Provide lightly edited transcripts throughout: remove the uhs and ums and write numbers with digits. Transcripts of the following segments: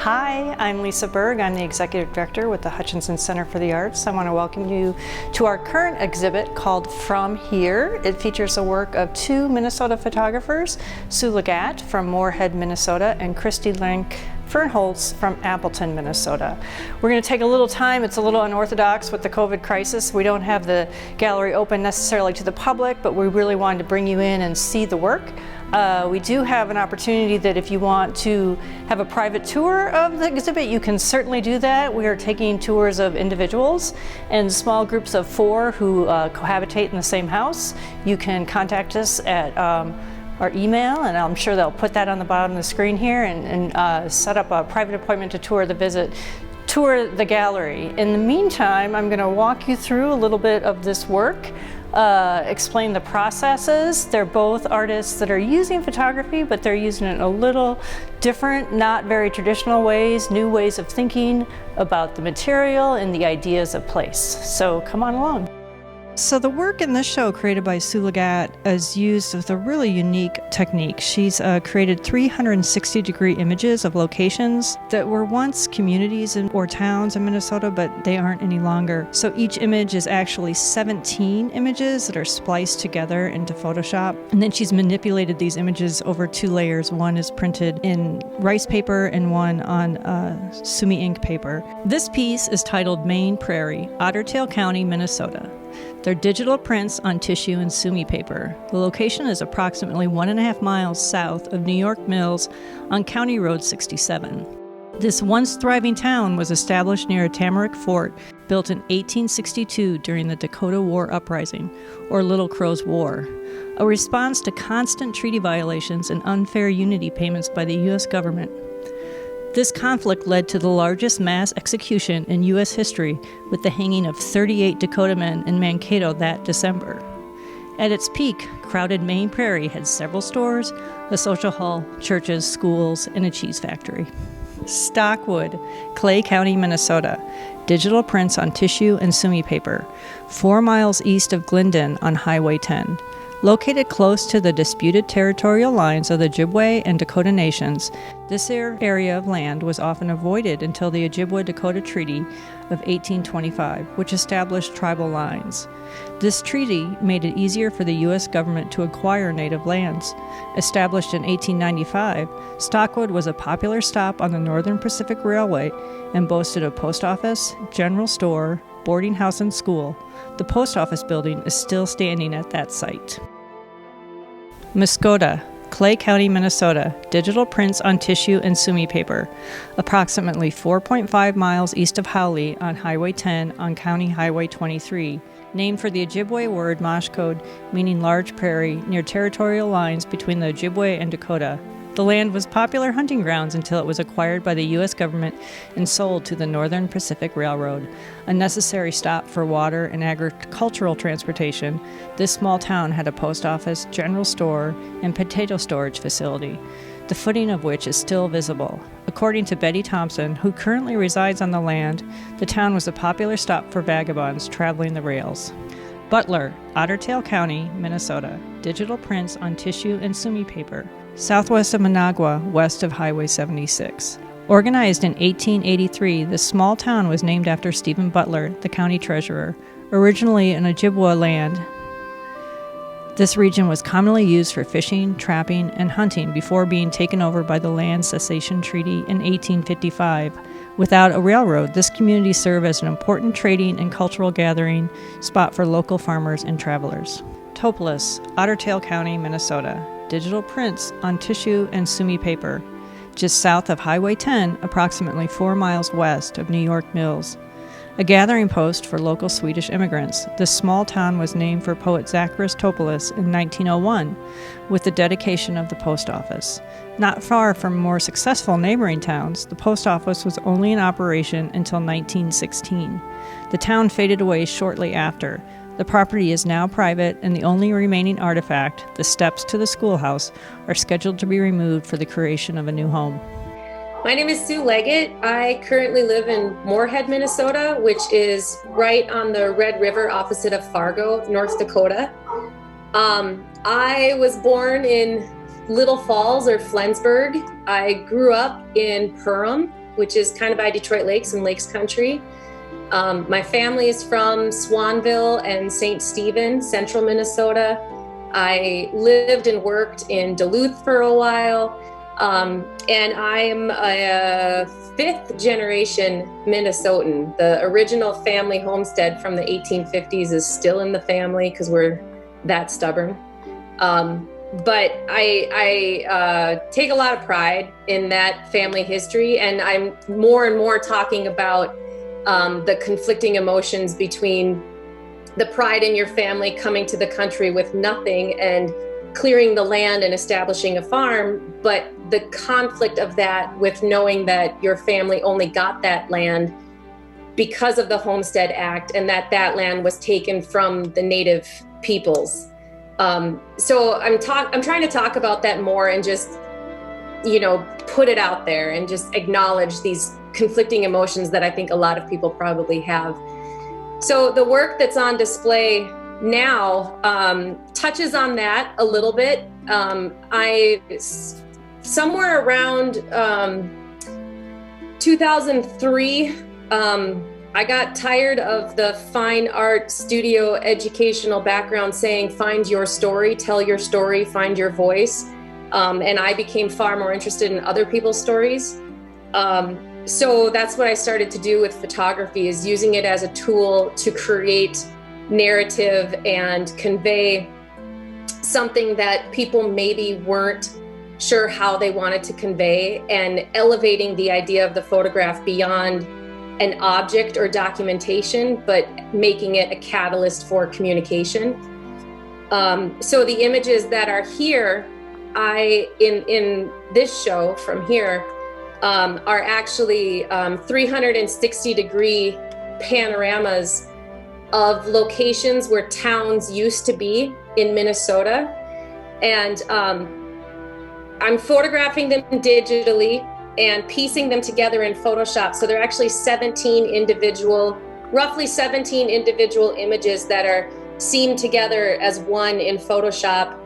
Hi, I'm Lisa Berg. I'm the Executive Director with the Hutchinson Center for the Arts. I want to welcome you to our current exhibit called From Here. It features the work of two Minnesota photographers, Sulla GATT from Moorhead, Minnesota, and Christy Reynolds from Appleton, Minnesota. We're going to take a little time. It's a little unorthodox with the COVID crisis. We don't have the gallery open necessarily to the public, but we really wanted to bring you in and see the work. We do have an opportunity that if you want to have a private tour of the exhibit, you can certainly do that. We are taking tours of individuals and small groups of 4 who cohabitate in the same house. You can contact us at our email, and I'm sure they'll put that on the bottom of the screen here, and set up a private appointment to tour the gallery. In the meantime, I'm going to walk you through a little bit of this work. Explain the processes. They're both artists that are using photography, but they're using it in a little different, not very traditional ways, new ways of thinking about the material and the ideas of place. So come on along. So the work in this show created by Sulla GATT is used with a really unique technique. She's created 360-degree images of locations that were once communities or towns in Minnesota, but they aren't any longer. So each image is actually 17 images that are spliced together into Photoshop. And then she's manipulated these images over 2 layers. One is printed in rice paper and one on sumi ink paper. This piece is titled Main Prairie, Otter Tail County, Minnesota. They're digital prints on tissue and sumi paper. The location is approximately 1.5 miles south of New York Mills on County Road 67. This once thriving town was established near a Tamarack fort built in 1862 during the Dakota War Uprising, or Little Crow's War, a response to constant treaty violations and unfair unity payments by the U.S. government. This conflict led to the largest mass execution in U.S. history, with the hanging of 38 Dakota men in Mankato that December. At its peak, crowded Main Prairie had several stores, a social hall, churches, schools, and a cheese factory. Stockwood, Clay County, Minnesota. Digital prints on tissue and sumi paper, 4 miles east of Glendon on Highway 10. Located close to the disputed territorial lines of the Ojibwe and Dakota nations, this area of land was often avoided until the Ojibwe-Dakota Treaty of 1825, which established tribal lines. This treaty made it easier for the U.S. government to acquire native lands. Established in 1895, Stockwood was a popular stop on the Northern Pacific Railway and boasted a post office, general store, boarding house, and school. The post office building is still standing at that site. Muskota, Clay County, Minnesota. Digital prints on tissue and sumi paper, approximately 4.5 miles east of Howley on Highway 10 on County Highway 23. Named for the Ojibwe word mashkod, meaning large prairie, near territorial lines between the Ojibwe and Dakota. The land was popular hunting grounds until it was acquired by the U.S. government and sold to the Northern Pacific Railroad, a necessary stop for water and agricultural transportation. This small town had a post office, general store, and potato storage facility, the footing of which is still visible. According to Betty Thompson, who currently resides on the land, the town was a popular stop for vagabonds traveling the rails. Butler, Otter Tail County, Minnesota. Digital prints on tissue and sumi paper, southwest of Managua, west of Highway 76. Organized in 1883, this small town was named after Stephen Butler, the county treasurer. Originally an Ojibwe land, this region was commonly used for fishing, trapping, and hunting before being taken over by the Land Cessation Treaty in 1855. Without a railroad, this community served as an important trading and cultural gathering spot for local farmers and travelers. Topolis, Otter Tail County, Minnesota. Digital prints on tissue and sumi paper, just south of Highway 10, approximately 4 miles west of New York Mills. A gathering post for local Swedish immigrants, this small town was named for poet Zacharias Topolis in 1901, with the dedication of the post office. Not far from more successful neighboring towns, the post office was only in operation until 1916. The town faded away shortly after. The property is now private, and the only remaining artifact, the steps to the schoolhouse, are scheduled to be removed for the creation of a new home. My name is Sue Leggett. I currently live in Moorhead, Minnesota, which is right on the Red River opposite of Fargo, North Dakota. I was born in Little Falls or Flensburg. I grew up in Perham, which is kind of by Detroit Lakes and Lakes Country. My family is from Swanville and St. Stephen, central Minnesota. I lived and worked in Duluth for a while. And I'm a fifth generation Minnesotan. The original family homestead from the 1850s is still in the family because we're that stubborn. But I take a lot of pride in that family history, and I'm more and more talking about the conflicting emotions between the pride in your family coming to the country with nothing and clearing the land and establishing a farm, but the conflict of that with knowing that your family only got that land because of the Homestead Act and that land was taken from the native peoples. So I'm trying to talk about that more and just, put it out there and just acknowledge these conflicting emotions that I think a lot of people probably have. So the work that's on display now touches on that a little bit. Somewhere around 2003, I got tired of the fine art studio educational background saying, find your story, tell your story, find your voice. And I became far more interested in other people's stories. So that's what I started to do with photography, is using it as a tool to create narrative and convey something that people maybe weren't sure how they wanted to convey, and elevating the idea of the photograph beyond an object or documentation, but making it a catalyst for communication. So the images that are here, in this show from here, are actually 360-degree panoramas of locations where towns used to be in Minnesota. And I'm photographing them digitally and piecing them together in Photoshop. So they're actually roughly 17 individual images that are seamed together as one in Photoshop.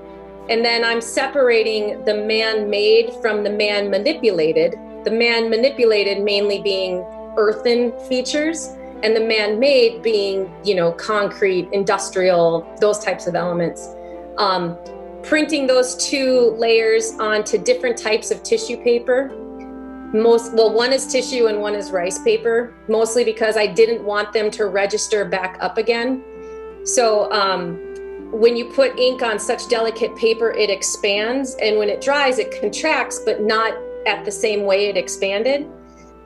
And then I'm separating the man-made from the man-manipulated. The man-manipulated mainly being earthen features, and the man-made being, concrete, industrial, those types of elements. Printing those two layers onto different types of tissue paper. One is tissue and one is rice paper, mostly because I didn't want them to register back up again. So when you put ink on such delicate paper, it expands, and when it dries, it contracts, but not at the same way it expanded.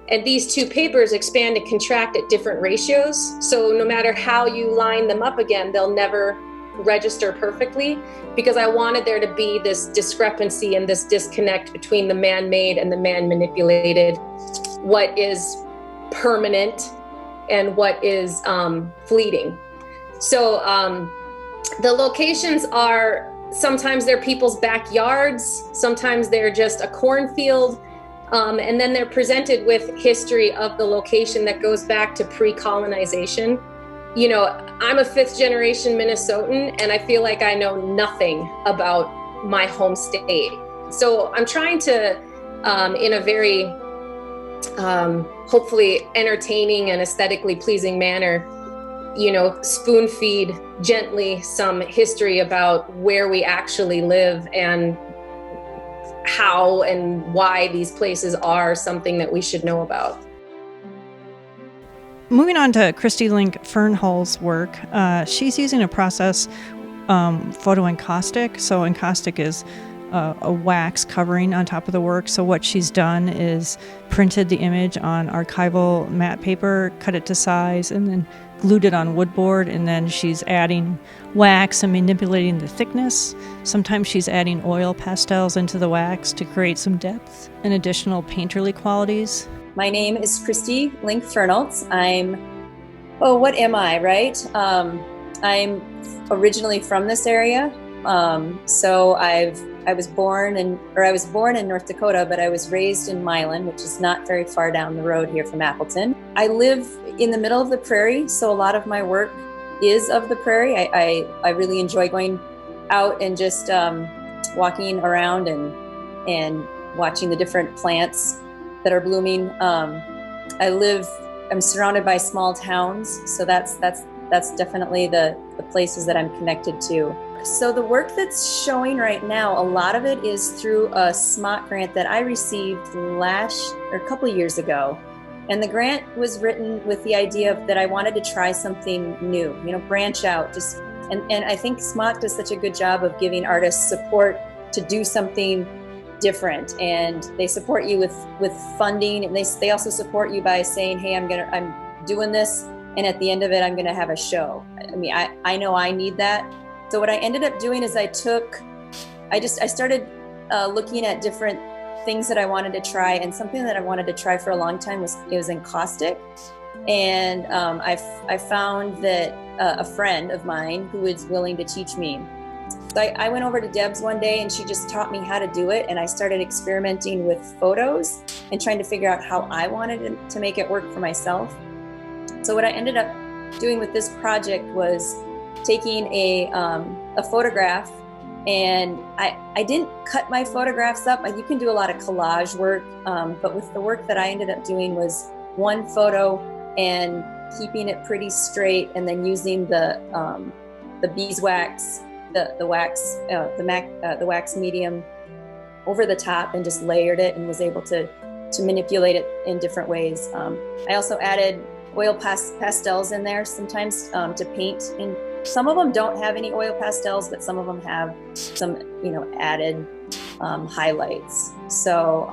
And these two papers expand and contract at different ratios. So no matter how you line them up again, they'll never register perfectly, because I wanted there to be this discrepancy and this disconnect between the man-made and the man-manipulated, what is permanent and what is fleeting. So the locations are, sometimes they're people's backyards, sometimes they're just a cornfield, and then they're presented with history of the location that goes back to pre-colonization. I'm a fifth generation Minnesotan, and I feel like I know nothing about my home state. So I'm trying to, in a very hopefully entertaining and aesthetically pleasing manner, spoon feed gently some history about where we actually live and how and why these places are something that we should know about. Moving on to Christy Fernhull's work, she's using a process, photoencaustic. So encaustic is a wax covering on top of the work. So what she's done is printed the image on archival matte paper, cut it to size, and then glued it on wood board, and then she's adding wax and manipulating the thickness. Sometimes she's adding oil pastels into the wax to create some depth and additional painterly qualities. My name is Christy Fernolds. What am I, right? I'm originally from this area. So I was born in North Dakota, but I was raised in Milan, which is not very far down the road here from Appleton. I live in the middle of the prairie, so a lot of my work is of the prairie. I really enjoy going out and just walking around and watching the different plants that are blooming. I'm surrounded by small towns, so that's definitely the places that I'm connected to. So the work that's showing right now, a lot of it is through a SMOT grant that I received a couple of years ago. And the grant was written with the idea that I wanted to try something new, branch out. And I think SMOT does such a good job of giving artists support to do something different, and they support you with funding, and they also support you by saying, hey, I'm doing this, and at the end of it I'm gonna have a show. I know I need that. So what I ended up doing is I started looking at different things that I wanted to try, and something that I wanted to try for a long time was encaustic. And I found that a friend of mine who was willing to teach me. So I went over to Deb's one day, and she just taught me how to do it, and I started experimenting with photos and trying to figure out how I wanted to make it work for myself. So what I ended up doing with this project was taking a photograph, and I didn't cut my photographs up. You can do a lot of collage work, but with the work that I ended up doing was one photo and keeping it pretty straight, and then using the beeswax, the wax medium over the top, and just layered it and was able to manipulate it in different ways. I also added oil pastels in there sometimes to paint. And some of them don't have any oil pastels, but some of them have some, added highlights. So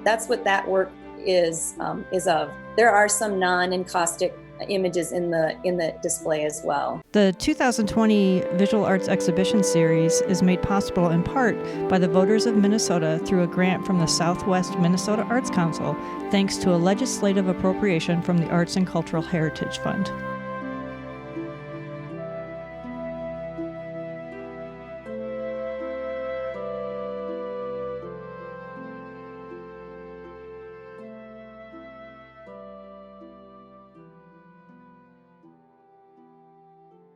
that's what that work is of. There are some non-encaustic images in the display as well. The 2020 Visual Arts Exhibition Series is made possible in part by the voters of Minnesota through a grant from the Southwest Minnesota Arts Council, thanks to a legislative appropriation from the Arts and Cultural Heritage Fund.